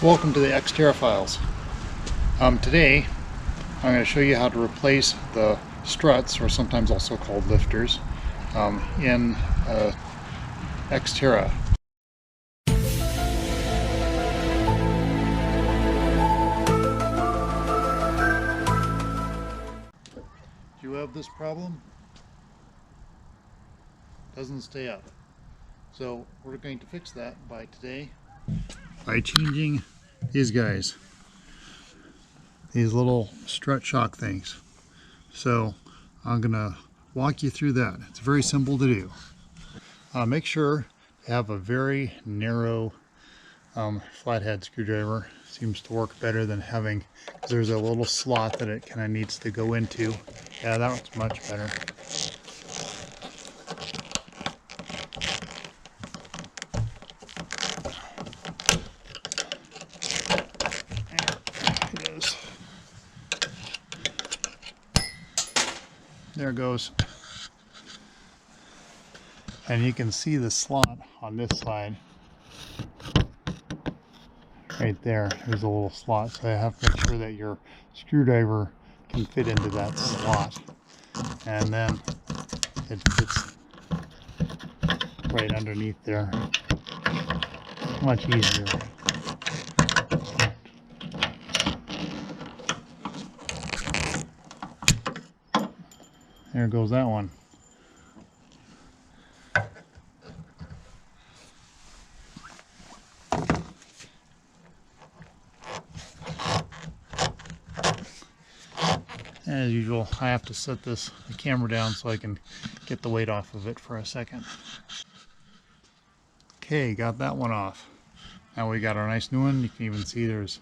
Welcome to the Xterra files. Today I'm going to show you how to replace the struts, or sometimes also called lifters, in Xterra. Do you have this problem? Doesn't stay up. So we're going to fix that by changing these guys, these little strut shock things. So I'm gonna walk you through that. It's very simple to do. Make sure you have a very narrow flathead screwdriver. Seems to work better than having, because there's a little slot that it kind of needs to go into. Yeah, that one's much better. There it goes. And you can see the slot on this side. Right there, there's a little slot. So I have to make sure that your screwdriver can fit into that slot. And then it fits right underneath there. Much easier. There goes that one. As usual, I have to set the camera down so I can get the weight off of it for a second. Okay, got that one off. Now we got our nice new one. You can even see there's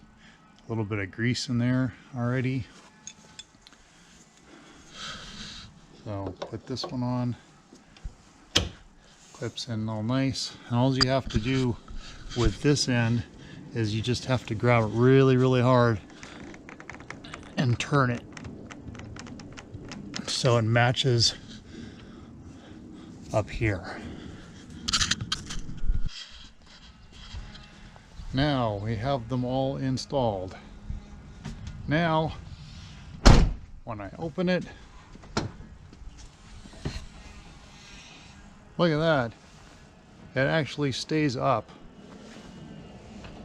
a little bit of grease in there already. So put this one on, clips in all nice, and all you have to do with this end is you just have to grab it really hard and turn it so it matches up here. Now we have them all installed. Now when I open it, look at that. It actually stays up.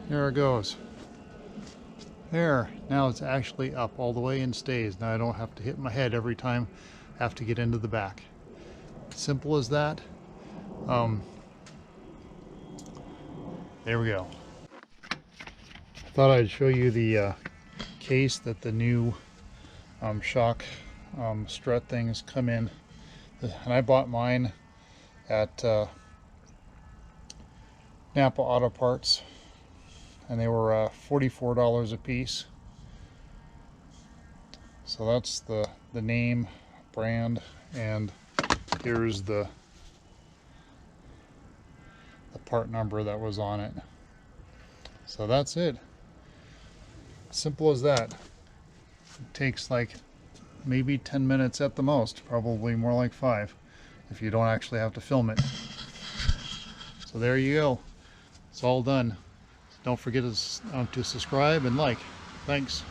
There it goes. There. Now it's actually up all the way and stays. Now I don't have to hit my head every time I have to get into the back. Simple as that. There we go. I thought I'd show you the case that the new shock strut things come in. And I bought mine at Napa Auto Parts, and they were $44 a piece. So that's the name, brand, and here's the part number that was on it. So that's it. Simple as that. It takes like maybe 10 minutes at the most, probably more like 5. If you don't actually have to film it. So there you go. It's all done. Don't forget to subscribe and like. Thanks.